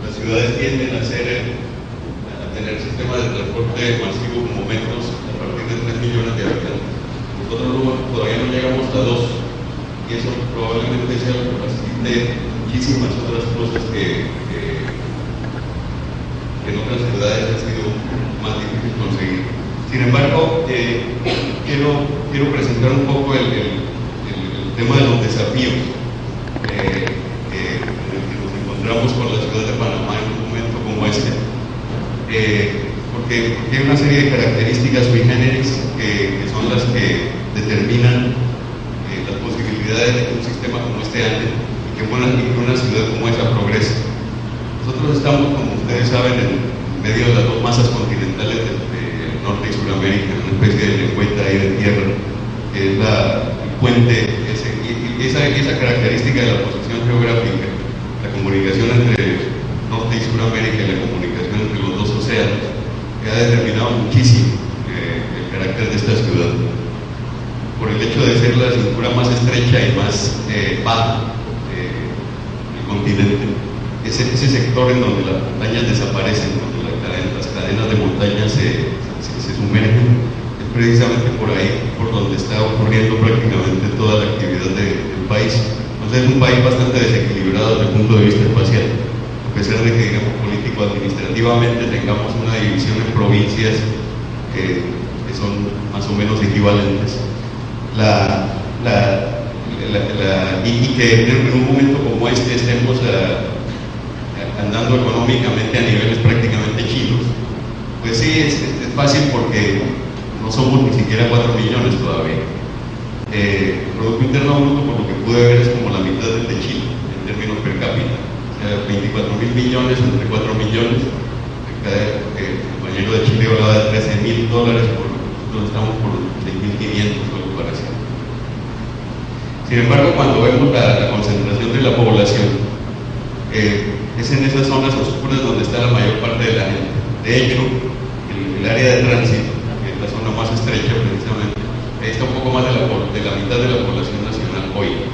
las ciudades tienden a tener sistemas de transporte masivo como metros a partir de 3 millones de habitantes. Nosotros todavía no llegamos a 2, y eso probablemente sea lo que facilite muchísimas otras cosas que en otras ciudades ha sido más difícil conseguir. Sin embargo, quiero presentar un poco el tema de los desafíos en el que nos encontramos con la ciudad de Panamá en un momento como este, porque hay una serie de características sui generis que son las que determinan las posibilidades de que un sistema como este ande y que una ciudad como esa progrese. Nosotros estamos, como ustedes saben, en medio de las dos masas continentales de Norte y Sudamérica, una especie de lengüeta ahí de tierra, que es el puente, esa característica de la posición geográfica, la comunicación entre Norte y Sudamérica y la comunicación entre los dos océanos, que ha determinado muchísimo el carácter de esta ciudad. Por el hecho de ser la cintura más estrecha y más baja del continente, ese sector en donde las montañas desaparecen, donde las cadenas de montañas se sumergen, es precisamente por ahí por donde está ocurriendo prácticamente toda la actividad del país. Entonces es un país bastante desequilibrado desde el punto de vista espacial, a pesar de que, digamos, político-administrativamente tengamos una división en provincias que son más o menos equivalentes. Y que en un momento como este estemos andando económicamente a niveles prácticamente chinos, pues sí, es fácil porque no somos ni siquiera 4 millones todavía. El Producto Interno Bruto, por lo que pude ver, es como la mitad del de Chile en términos per cápita. O sea, 24.000 millones entre 4 millones. El compañero de Chile hablaba de $13.000, nosotros estamos por 6.500 o algo parecido. Sin embargo, cuando vemos la concentración de la población, es en esas zonas oscuras donde está la mayor parte de la gente. De hecho, el área de tránsito, que es la zona más estrecha precisamente, está un poco más de la mitad de la población nacional hoy.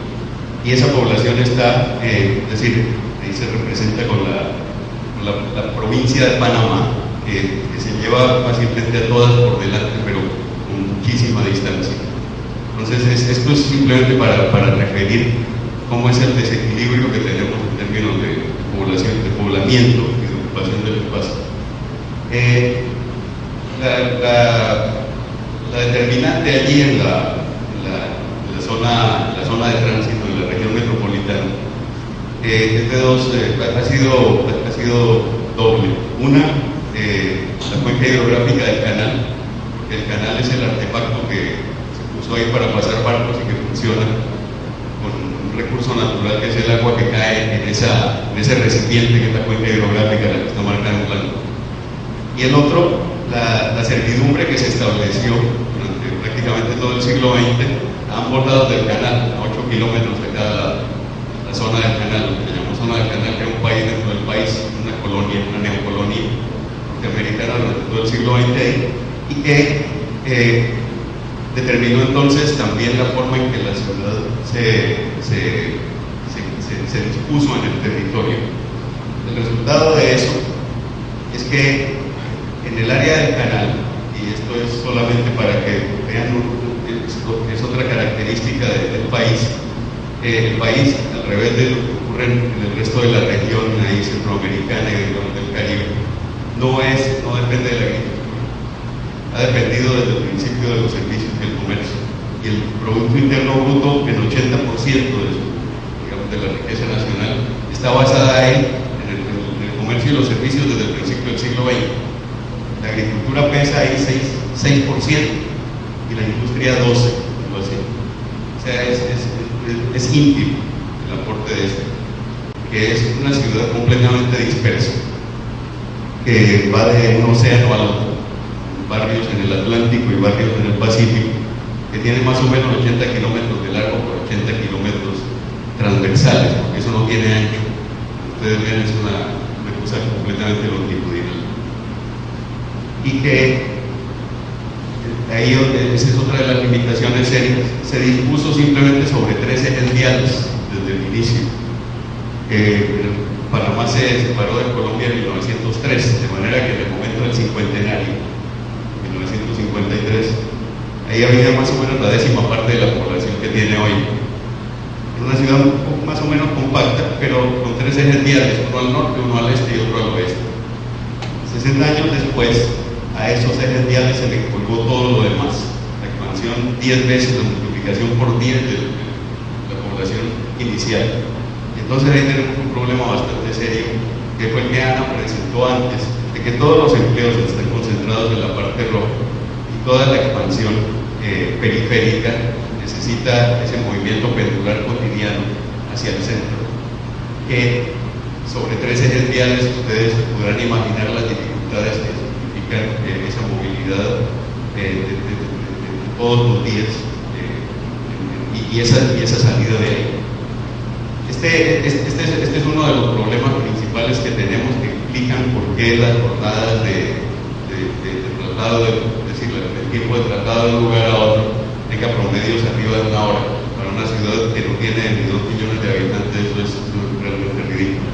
Y esa población está, es decir, ahí se representa con la provincia de Panamá, que se lleva fácilmente a todas por delante, pero con muchísima distancia. Entonces, esto es simplemente para referir cómo es el desequilibrio que tenemos en términos de población, de poblamiento y de ocupación del espacio. La determinante allí en la zona de tránsito, en la región metropolitana, es de dos, ha sido doble. Una, la cuenca hidrográfica del canal, porque el canal es el artefacto que se puso ahí para pasar barcos y que funciona con un recurso natural que es el agua que cae en ese recipiente que es la cuenca hidrográfica, la que está marcada en blanco. Y el otro, la servidumbre que se estableció durante prácticamente todo el siglo XX a ambos lados del canal, a 8 kilómetros de cada lado, la zona del canal, lo que llamamos zona del canal, que era un país dentro del país, una colonia, una neocolonia norteamericana durante todo el siglo XX, y que determinó entonces también la forma en que la ciudad se dispuso en el territorio. El resultado de eso es que en el área del canal, y esto es solamente para que vean, es otra característica del país, el país, al revés de lo que ocurre en el resto de la región ahí centroamericana y del Caribe, no depende de la agricultura. Ha dependido desde el principio de los servicios y el comercio. Y el Producto Interno Bruto, el 80% de la riqueza nacional, está basada ahí en el comercio y los servicios desde el principio del siglo XX. La agricultura pesa ahí 6% y la industria 12%, algo así. O sea, es ínfimo el aporte de esto, que es una ciudad completamente dispersa, que va de un océano al otro, barrios en el Atlántico y barrios en el Pacífico, que tiene más o menos 80 kilómetros de largo por 80 kilómetros transversales, porque eso no tiene ancho. Ustedes ven, es una cosa completamente longitudinal. Y que ahí esa es otra de las limitaciones serias. Se dispuso simplemente sobre 3 ejes viales desde el inicio. Panamá se separó de Colombia en 1903, de manera que en el momento del cincuentenario, 1953, ahí había más o menos la 10ª parte de la población que tiene hoy. Es una ciudad más o menos compacta, pero con 3 ejes viales, uno al norte, uno al este y otro al oeste. 60 años después, a esos ejes viales se le colgó todo lo demás. La expansión 10 veces, la multiplicación por 10 de la población inicial. Entonces ahí tenemos un problema bastante serio, que fue el que Ana presentó antes, de que todos los empleos están concentrados en la parte roja y toda la expansión periférica necesita ese movimiento pendular cotidiano hacia el centro, que sobre 3 ejes viales ustedes podrán imaginar las dificultades que significan esa movilidad de todos los días y esa salida de ahí. Este es uno de los problemas principales que tenemos, que explican por qué las jornadas de traslado, es decir, el tiempo de traslado de un lugar a otro, tenga promedios arriba de 1 hora. Para una ciudad que no tiene ni 2 millones de habitantes, eso es realmente ridículo.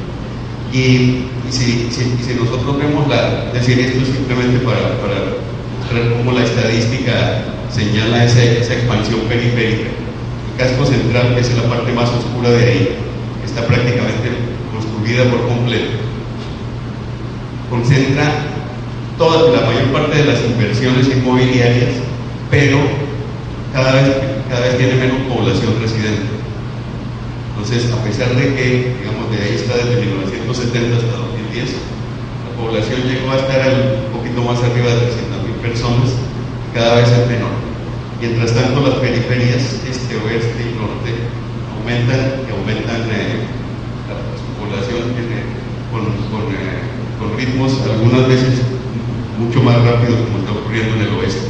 Y si nosotros vemos es decir, esto es simplemente para mostrar cómo la estadística señala esa expansión periférica. El casco central, que es la parte más oscura de ahí, está prácticamente construida por completo. Concentra la mayor parte de las inversiones inmobiliarias, pero cada vez tiene menos población residente. Entonces, a pesar de que, digamos, de ahí está desde 1970 hasta 2010, la población llegó a estar un poquito más arriba de 300.000 personas, y cada vez es menor. Mientras tanto, las periferias, este, oeste y norte, aumentan su población con ritmos algunas veces mucho más rápidos, como está ocurriendo en el oeste.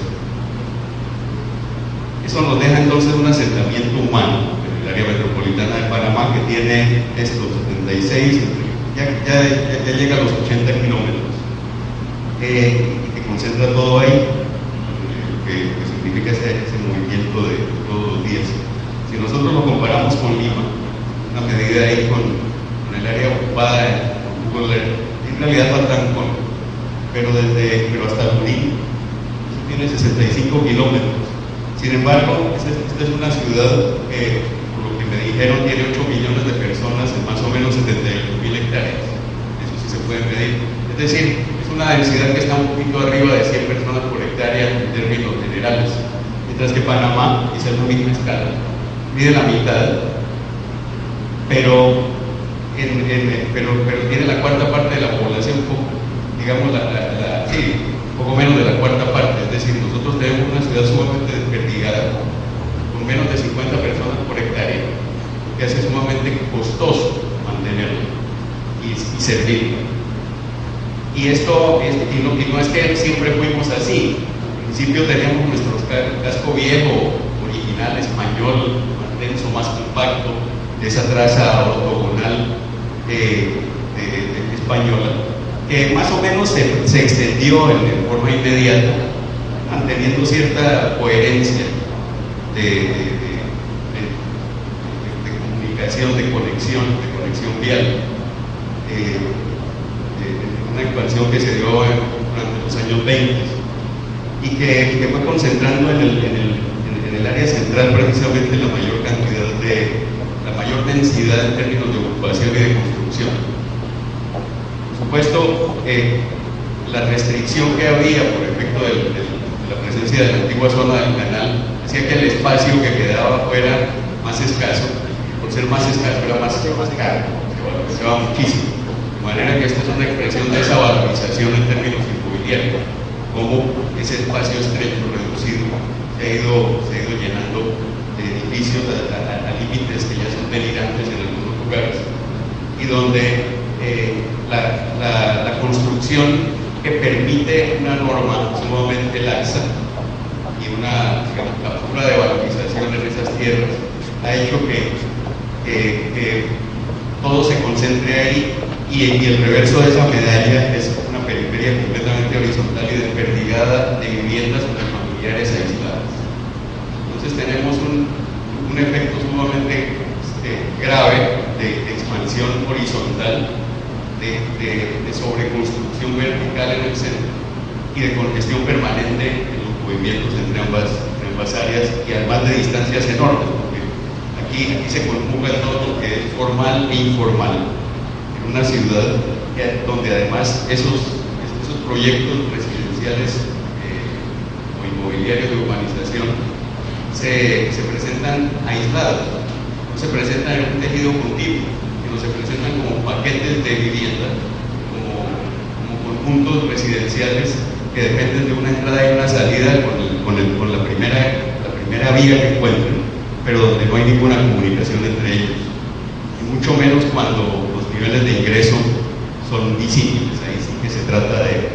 Eso nos deja entonces un asentamiento humano en el área metropolitana de Panamá, que tiene estos 76, ya llega a los 80 kilómetros, que concentra todo ahí, que significa ese movimiento de todos los días. Si nosotros lo comparamos con Lima, una medida ahí con el área ocupada con Google Earth, en realidad faltan pero hasta Lurín, eso tiene 65 kilómetros. Sin embargo, esta es una ciudad que, por lo que me dijeron, tiene 8 millones de personas en más o menos 78.000 hectáreas. Eso sí se puede medir. Es decir, es una densidad que está un poquito arriba de 100 personas por hectárea en términos generales. Mientras que Panamá, quizás la misma escala, mide la mitad, pero tiene la 4ª parte de la población, digamos, un poco menos de la 4ª parte. Es decir, nosotros tenemos una ciudad sumamente desperdigada, con menos de 50 personas por hectárea, que hace sumamente costoso mantenerla y servirla. Y no es que siempre fuimos así. Al principio teníamos nuestro casco viejo, original, español, más denso, más compacto, de esa traza ortogonal española, que más o menos se extendió en forma inmediata, manteniendo cierta coherencia de comunicación, de conexión vial. Una expansión que se dio durante los años 20 y que fue concentrando en el área central precisamente la mayor densidad en términos de ocupación y de construcción. Por supuesto, la restricción que había por efecto de la presencia de la antigua zona del canal hacía que el espacio que quedaba fuera más escaso. Por ser más escaso era más caro, se valorizaba muchísimo. De manera que esta es una expresión de esa valorización en términos inmobiliarios, como ese espacio estrecho, reducido, se ha ido llenando de edificios a límites que ya son delirantes en algunos lugares, y donde la construcción que permite una norma sumamente laxa y una captura de valorización en esas tierras ha hecho que todo se concentre ahí, y el reverso de esa medalla es una periferia completamente horizontal y desperdigada de viviendas unifamiliares aisladas. Entonces tenemos un efecto sumamente grave de expansión horizontal de sobreconstrucción vertical en el centro y de congestión permanente en los movimientos entre ambas áreas, y además de distancias enormes, porque aquí se conjuga todo lo que es formal e informal en una ciudad donde además esos proyectos residenciales o inmobiliarios de urbanización se presentan aislados, no se presentan en un tejido continuo, sino se presentan como paquetes de vivienda, como conjuntos residenciales que dependen de una entrada y una salida con la primera vía que encuentren, pero donde no hay ninguna comunicación entre ellos, y mucho menos cuando los niveles de ingreso son disímiles. Ahí sí que se trata de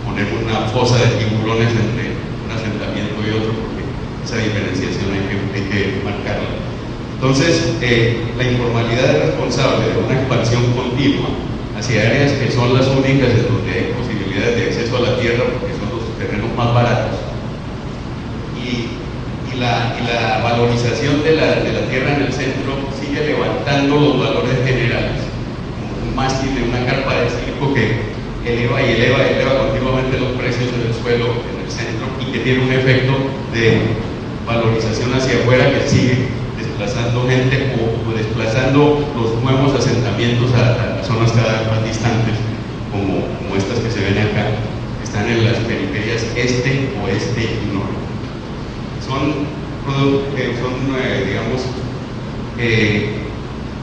poner una fosa de tiburones entre un asentamiento y otro, porque esa diferenciación hay que marcarla. Entonces, la informalidad es responsable de una expansión continua hacia áreas que son las únicas en donde hay posibilidades de acceso a la tierra, porque son los terrenos más baratos. Y la valorización de la tierra en el centro sigue levantando los valores generales, como un mástil de una carpa de circo que eleva continuamente los precios del suelo en el centro, y que tiene un efecto de valorización hacia afuera que sigue desplazando gente o desplazando los nuevos asentamientos a zonas cada vez más distantes, como estas que se ven acá, que están en las periferias este, oeste y norte. Son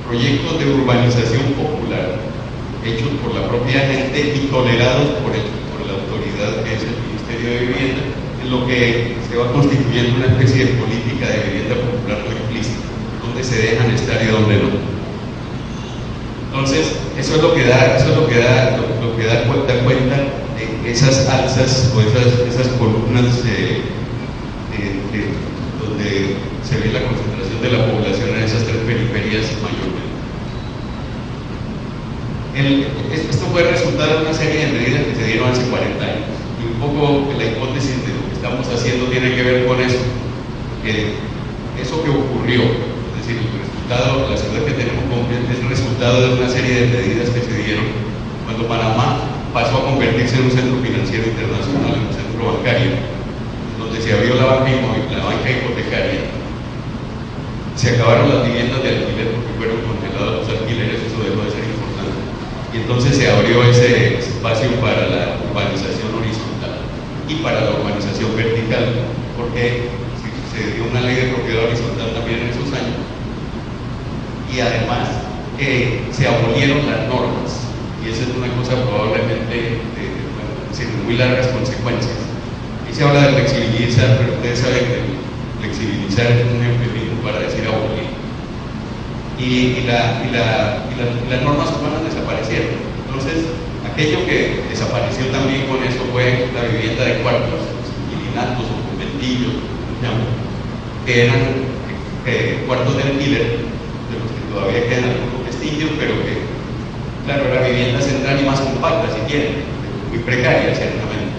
proyectos de urbanización popular hechos por la propia gente y tolerados por la autoridad que es el Ministerio de Vivienda, en lo que se va constituyendo una especie de política de vivienda popular muy explícita, donde se dejan estar y donde no. Entonces, eso es lo que da cuenta de esas alzas o esas columnas donde se ve la concentración de la población en esas tres periferias mayormente. Esto fue resultado de una serie de medidas que se dieron hace 40 años, y un poco la hipótesis de lo que estamos haciendo tiene que ver con eso, que eso que ocurrió, es decir, la ciudad que tenemos es el resultado de una serie de medidas que se dieron cuando Panamá pasó a convertirse en un centro financiero internacional, en un centro bancario, donde se abrió la banca hipotecaria. Se acabaron las viviendas de alquiler porque fueron congelados los alquileres, eso dejó de ser importante. Y entonces se abrió ese espacio para la urbanización horizontal y para la urbanización vertical, porque se dio una ley de propiedad horizontal también en esos años. Y además se abolieron las normas, y esa es una cosa probablemente de muy largas consecuencias. Y se habla de flexibilizar, pero ustedes saben que flexibilizar es un eufemismo para decir abolir. Y las normas humanas desaparecieron. Entonces, aquello que desapareció también con eso fue la vivienda de cuartos, inquilinatos o conventillos, que eran cuartos de alquiler, de los que todavía quedan algunos vestigios, pero que, claro, era vivienda central y más compacta, si quieren, muy precaria, ciertamente.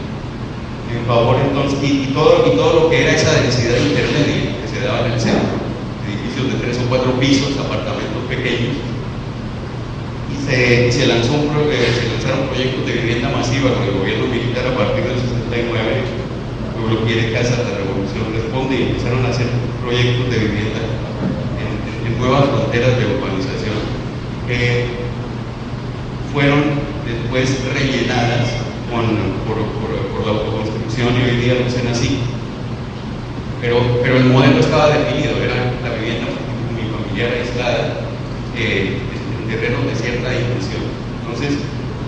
En favor, entonces, y todo lo que era esa densidad intermedia que se daba en el centro, edificios de 3 o 4 pisos, apartamentos pequeños, y se lanzaron proyectos de vivienda masiva con el gobierno militar a partir del 69. El pueblo quiere casa, la revolución responde, y empezaron a hacer proyectos de vivienda en nuevas fronteras de urbanización que fueron después rellenadas por la autoconstrucción, y hoy día lucen así. Pero el modelo estaba definido, era la vivienda unifamiliar aislada en terrenos de cierta dimensión. Entonces,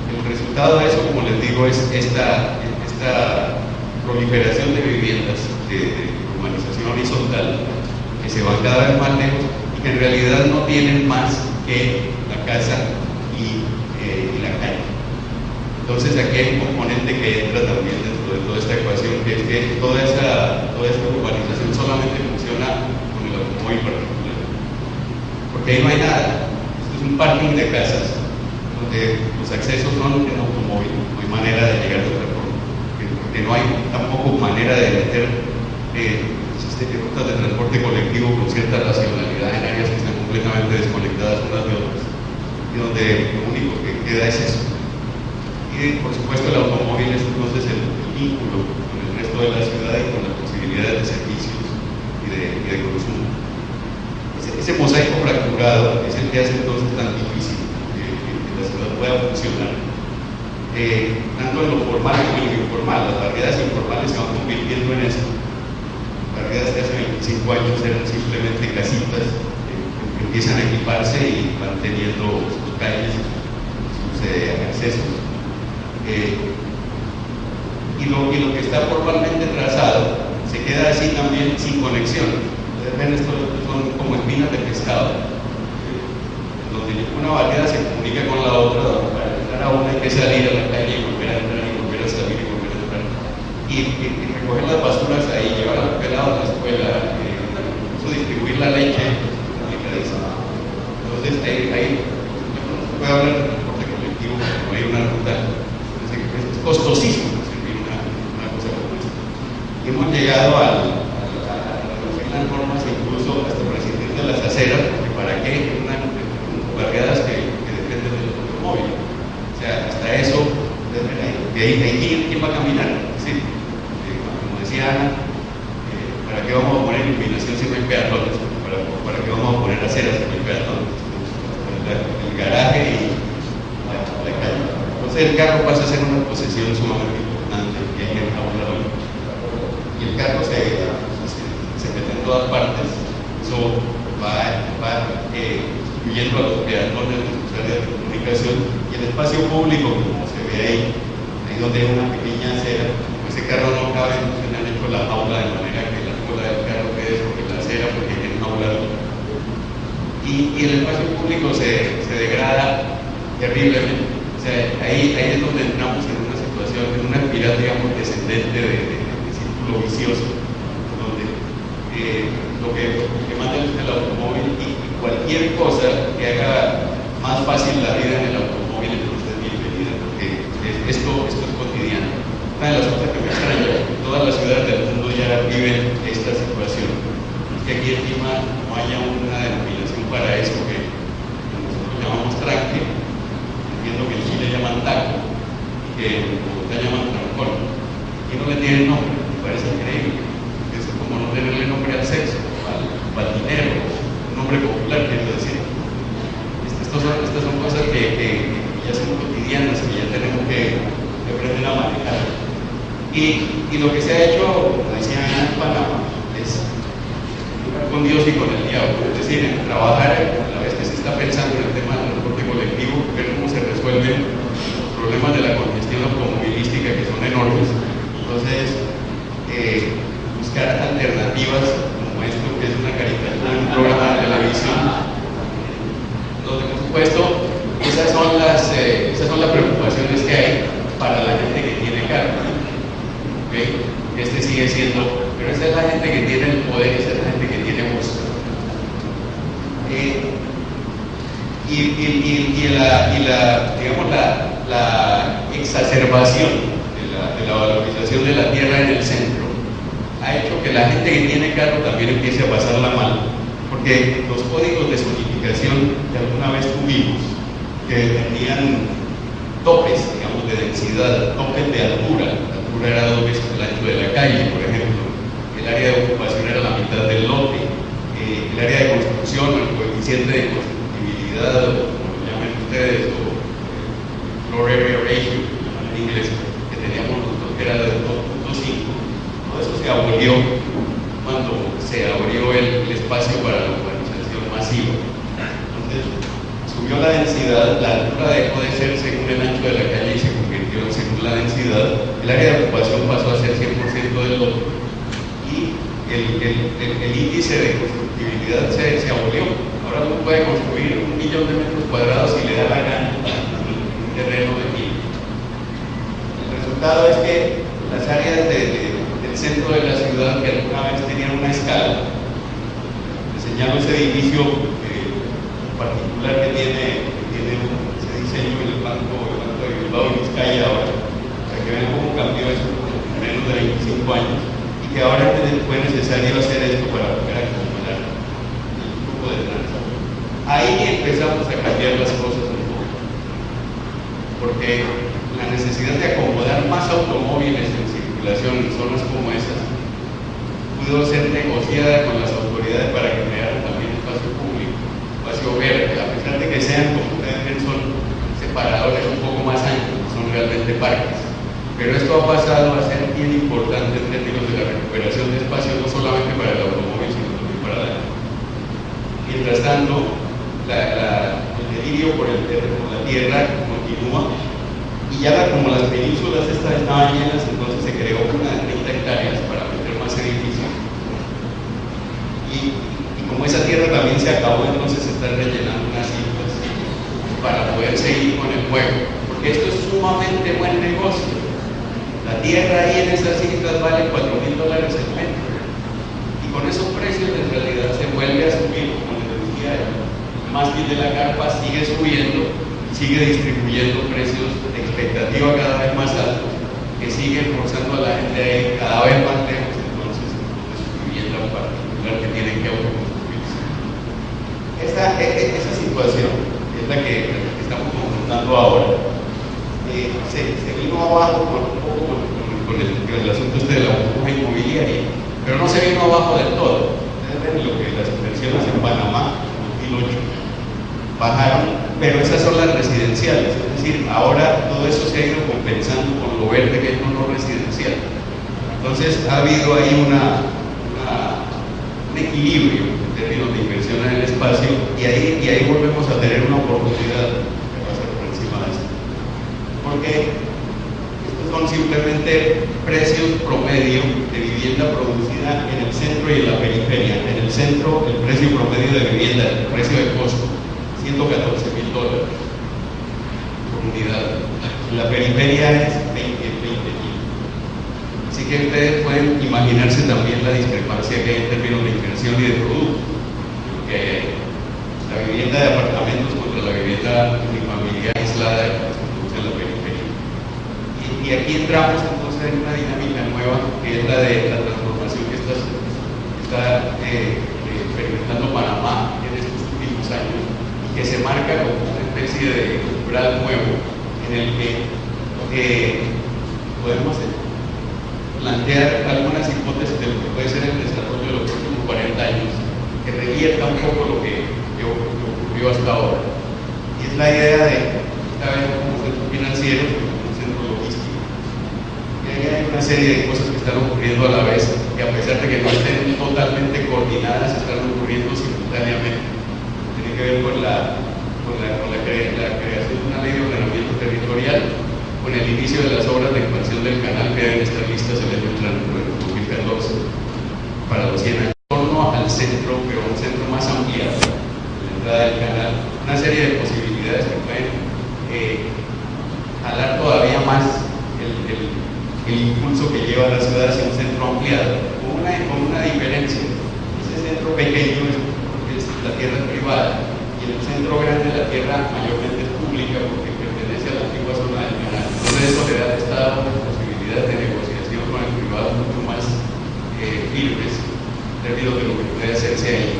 el resultado de eso, como les digo, es esta proliferación de viviendas de urbanización horizontal que se van cada vez más lejos y que en realidad no tienen más que la casa y la calle. Entonces, aquí hay un componente que entra también dentro de toda esta ecuación, que es que toda esta urbanización solamente funciona con el automóvil particular, porque ahí no hay nada. Esto es un parking de casas donde los accesos son en automóvil, no hay manera de llegar de otra forma, porque no hay tampoco manera de meter rutas de transporte colectivo con cierta racionalidad en áreas que están completamente desconectadas unas de otras. y donde lo único que queda es eso. Y por supuesto el automóvil es entonces el vínculo con el resto de la ciudad y con las posibilidades de servicios y de consumo. Ese mosaico fracturado es el que hace entonces tan difícil que la ciudad pueda funcionar, tanto en lo formal como en lo informal. Las barriadas informales se van convirtiendo en eso. Barriadas que hace 25 años eran simplemente casitas que empiezan a equiparse y van teniendo sus calles, sus accesos. Y lo que está formalmente trazado se queda así también sin conexión. Ustedes ven, estos son como espinas de pescado, donde una barriada se comunica con la otra, donde para entrar a una hay que salir a la calle y volver a entrar y volver a salir y volver a entrar. Y recoger las basuras ahí, llevar a los pelados a la escuela, incluso distribuir la leche. Entonces, ahí no puede hablar de transporte colectivo, no hay una ruta. Es costosísimo servir una cosa como esta. Y hemos llegado a las normas, incluso hasta el presidente de las aceras, porque para qué barriadas que dependen del automóvil. O sea, hasta eso, de ahí ¿quién va a caminar? Sí. Como decía Ana, ¿para qué vamos a poner iluminación si no hay peatones? ¿Para qué vamos a poner aceras si no hay peatones? El garaje y la calle. Entonces el carro pasa a ser una posesión sumamente importante que hay que hablar. Y el carro se mete en todas partes. Eso va excluyendo a los peatones de sus áreas de comunicación, y el espacio público, como se ve ahí donde hay una pequeña acera, pues ese carro no cabe, entonces han hecho la jaula de manera que la cola del carro quede sobre la acera porque hay que enjaularlo. Y el espacio público se degrada terriblemente. O sea, ahí es donde entramos en una situación, en una espiral, digamos, descendente de círculo vicioso, donde lo que manda es el automóvil, y cualquier cosa que haga más fácil la vida en el automóvil entonces es bienvenida, porque esto es cotidiano. Una de las cosas que me extraña, todas las ciudades del mundo ya viven esta situación, es que aquí encima no haya una denominación para eso que nosotros llamamos tranque. Entiendo que en Chile llaman taco y que en Bogotá llaman trancón. Aquí no le tienen nombre, me parece increíble. Eso es como no tenerle nombre al sexo, al dinero, un nombre popular, quiero decir. Estas son cosas que ya son cotidianas, que ya tenemos que aprender a manejar. Y lo que se ha hecho, como decía Ana, en Panamá, es con Dios y con el diablo. Es decir, en trabajar a la vez que se está pensando en el tema del transporte colectivo, ver cómo se resuelven los problemas de la congestión automovilística, que son enormes. Entonces, buscar alternativas como esto, que es una caricatura en un programa de televisión, donde por supuesto esas son las preocupaciones que hay para la gente que tiene carro. ¿Okay? Este sigue siendo, pero esa es la gente que tiene el poder, esa es la gente que tiene voz. Digamos, la exacerbación de la valorización de la tierra en el centro ha hecho que la gente que tiene carro también empiece a pasarla mal, porque los códigos de zonificación que alguna vez tuvimos, que tenían topes, digamos, de densidad, topes de altura. La altura era 2 veces el ancho de la calle, por ejemplo. El área de ocupación era la mitad del lote. El área de construcción, el coeficiente de constructibilidad, o como lo llaman ustedes, o floor area ratio, que lo llaman en inglés, que teníamos nosotros, que era de 2.5. Todo eso se abolió cuando se abrió el espacio para la urbanización masiva. Entonces, subió la densidad, la altura dejó de ser según el ancho de la calle y se convirtió en según la densidad. El área de ocupación pasó a ser 100% del lote, y el índice de constructibilidad se abolió. Ahora uno puede construir 1 millón de metros cuadrados si le da la gana en un terreno de 1000. El resultado es que las áreas del centro de la ciudad, que alguna vez tenían una escala, les señalo ese edificio particular que tiene ese diseño en el banco de Bilbao y Vizcaya ahora, para que vean cómo cambió eso en menos de 25 años, y que ahora fue necesario hacer esto para poder acumular el flujo de tránsito. Ahí empezamos a cambiar las cosas un poco. porque la necesidad de acomodar más automóviles en circulación en zonas como esas pudo ser negociada con las autoridades para que crearan también espacio público, espacio verde, a pesar de que sean, como ustedes ven, son separadores un poco más anchos, son realmente parques. Pero esto ha pasado a ser bien importante en términos de la recuperación de espacio, no solamente para el automóvil, sino también para la gente. Mientras tanto, el delirio por la tierra continúa, y ya como las penínsulas estaban llenas, entonces se creó una de 30 hectáreas para meter más edificios. Y como esa tierra también se acabó, entonces se están rellenando unas islas para poder seguir con el juego, porque esto es sumamente buen negocio. La tierra ahí en esas islas vale $4,000 el metro, y con esos precios en realidad se vuelve a subir. Como les decía, el mástil de la carpa sigue subiendo, sigue distribuyendo precios de expectativa cada vez más altos, que siguen forzando a la gente a ir cada vez más lejos entonces de su vivienda particular que tienen que autoconstruirse. Esa situación es la que estamos confrontando ahora. Se vino abajo con el asunto de la burbuja inmobiliaria, pero no se vino abajo del todo. Ustedes ven lo que las inversiones en Panamá en 2008 bajaron, pero esas son las residenciales, es decir, ahora todo eso se ha ido compensando con lo verde que es no residencial. Entonces ha habido ahí un equilibrio en términos de inversión en el espacio, y ahí volvemos a tener una oportunidad que pasar por encima de esto. Porque estos son simplemente precios promedio de vivienda producida en el centro y en la periferia. En el centro, el precio promedio de vivienda, el precio de costo, $114,000 por unidad. En la periferia es 20,000. Así que ustedes pueden imaginarse también la discrepancia que hay en términos de inversión y de producto. Porque la vivienda de apartamentos contra la vivienda unifamiliar aislada que se produce en la periferia. Y aquí entramos entonces en una dinámica nueva, que es la de la transformación que está experimentando Panamá en estos últimos años, que se marca como una especie de umbral nuevo en el que podemos plantear algunas hipótesis de lo que puede ser el desarrollo de los próximos 40 años, que revierta un poco lo que ocurrió hasta ahora. Y es la idea de, esta vez como centro financiero, como un centro logístico. Y ahí hay una serie de cosas que están ocurriendo a la vez, que a pesar de que no estén totalmente coordinadas, están ocurriendo simultáneamente. Tiene que ver con la creación de una ley de ordenamiento territorial, con el inicio de las obras de expansión del canal que deben estar listas el año entrante, en 2014, para los 100 años. En torno al centro, pero un centro más ampliado, la entrada del canal, una serie de posibilidades que pueden jalar todavía más el impulso que lleva a la ciudad hacia un centro ampliado, con una diferencia. Ese centro pequeño es la tierra privada, y el centro grande la tierra mayormente es pública porque pertenece a la antigua zona del canal. Entonces eso le da al Estado posibilidades de negociación con el privado mucho más firmes en términos de lo que puede hacerse ahí.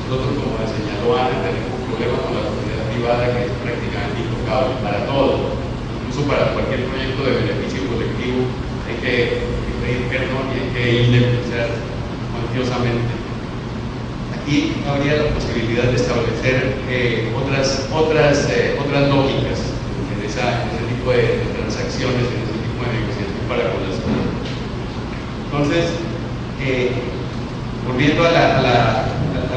Nosotros, como señaló Ana, tenemos un problema con la propiedad privada que es prácticamente intocable para todo, incluso para cualquier proyecto de beneficio colectivo. Hay que pedir perdón y hay que indemnizar cuantiosamente. Aquí habría la posibilidad de establecer otras lógicas en ese tipo de transacciones, en ese tipo de negociación para con la ciudad. Entonces, volviendo a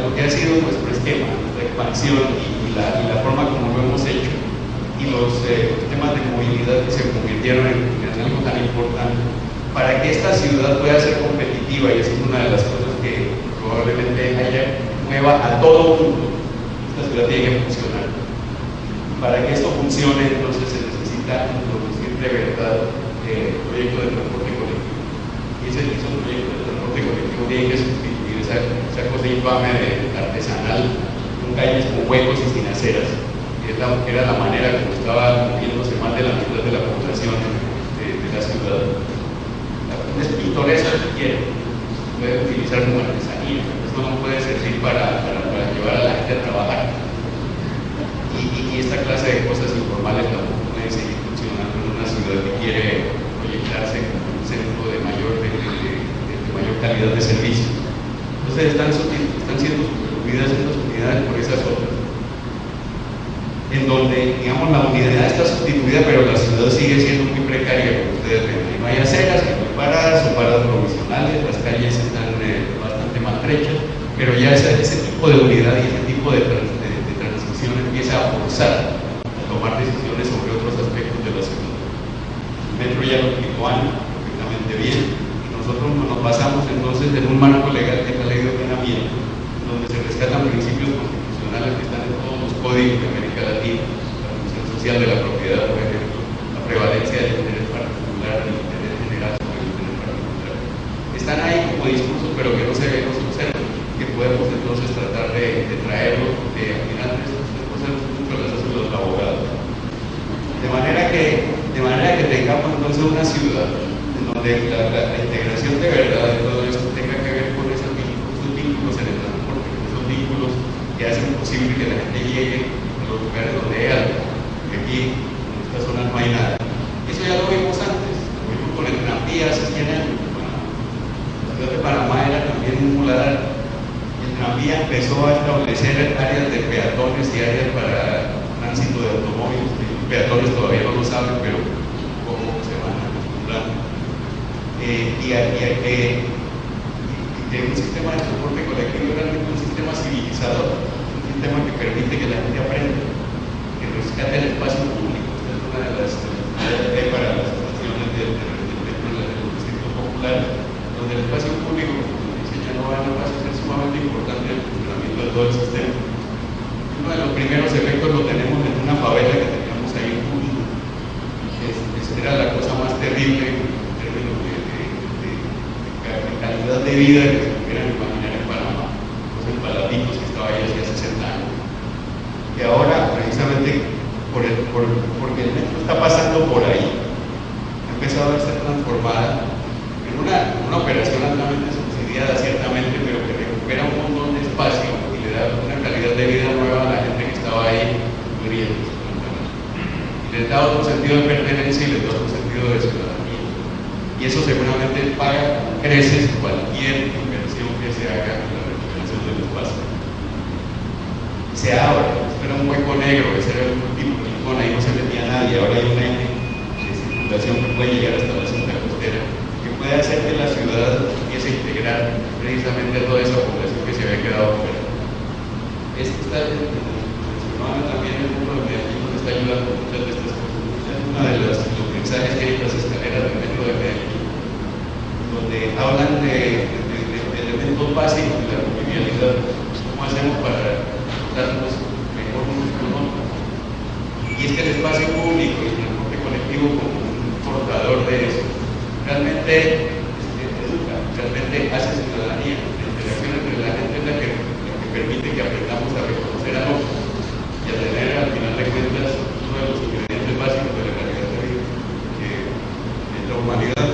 lo que ha sido nuestro esquema, nuestra expansión y la forma como lo hemos hecho, y los temas de movilidad que se convirtieron en algo tan importante, para que esta ciudad pueda ser competitiva, y esa es una de las cosas que probablemente mueva a todo mundo. Esta ciudad tiene que funcionar. Para que esto funcione, entonces se necesita introducir de verdad proyectos de transporte colectivo. Y esos proyectos de transporte colectivo tienen que sustituir esa cosa infame de artesanal, con calles con huecos y sin aceras, que era la manera como estaba moviéndose más de la mitad de la población de la ciudad. Es pintoresco si quiere, se puede utilizar como artesanía, esto no puede servir para llevar a la gente a trabajar. Y esta clase de cosas informales tampoco pueden seguir están siendo sustituidas estas unidades por esas otras, en donde, digamos, la unidad está sustituida, pero la ciudad sigue siendo muy precaria, como ustedes ven. No hay aceras, no hay paradas, son paradas provisionales, las calles están bastante maltrechas, pero ya ese tipo de unidad y ese tipo de transición empieza a forzar a tomar decisiones sobre otros aspectos de la ciudad. El metro ya lo explicó Ana perfectamente bien, y nosotros nos basamos entonces en un marco legal de la ley de ordenamiento, donde se rescatan principios constitucionales que están en todos los códigos de América Latina, la función social de la propiedad, por ejemplo, la prevalencia del interés particular, el interés general sobre el interés particular. Están ahí como discursos, pero que no se observan, que podemos entonces tratar de traerlos, porque al final estas cosas mucho las hacen los abogados. De manera que tengamos entonces una ciudad en donde la integración de verdad de todo esto tenga que ver con esos vínculos en el transporte, esos vínculos que hacen posible que la gente llegue a los lugares donde hay algo, porque aquí en esta zona no hay nada. Eso ya lo vimos antes, lo vimos con el tranvía hace 100 años. La ciudad de Panamá era también un muladar. El tranvía empezó a establecer áreas de peatones y áreas para tránsito de automóviles. Los peatones todavía no lo saben, pero poco se van acostumbrando. Y un sistema de transporte colectivo realmente un sistema civilizador, un sistema que permite que la gente aprenda, que rescate el espacio público. Esta es una de las ideas para las estaciones del distrito popular, donde el espacio público, como dice Yanovana, va a ser sumamente importante en el funcionamiento de todo el sistema. Uno de los primeros efectos lo tenemos en una favela que teníamos ahí en Cúcuta. Era la cosa más terrible en términos de calidad de vida que se pudieran imaginar en Panamá, los empaladitos que estaba ahí hace 60 años. Y ahora, precisamente, porque el metro está pasando por ahí, ha empezado a ser transformada en una operación altamente subsidiada, ciertamente, pero que recupera un montón de espacio y le da una calidad de vida nueva a la gente que estaba ahí muriendo. Y les da otro sentido de pertenencia y les da otro sentido de ciudadanía. Y eso seguramente paga con creces cualquier inversión que se haga en la recuperación del espacio. Se abre, esto era un hueco negro, ese era un tipo de rincón, ahí no se metía nadie, ahora hay un eje de circulación que puede llegar hasta la cinta costera, que puede hacer que la ciudad empiece a integrar precisamente a toda esa población que se había quedado fuera. Esto está mencionado también en el mundo de Medellín, nos está ayudando muchas de estas cosas. Es uno de los mensajes que hay en las escaleras del metro de Medellín, donde hablan de elementos básicos de la convivialidad. ¿Cómo hacemos para darnos mejor unos con otros? Y es que el espacio público y el transporte colectivo como un portador de eso realmente educa, realmente hace ciudadanía. La interacción entre la gente es la que permite que aprendamos a reconocer al otro y a tener, al final de cuentas, uno de los ingredientes básicos de la calidad de vida, que en la humanidad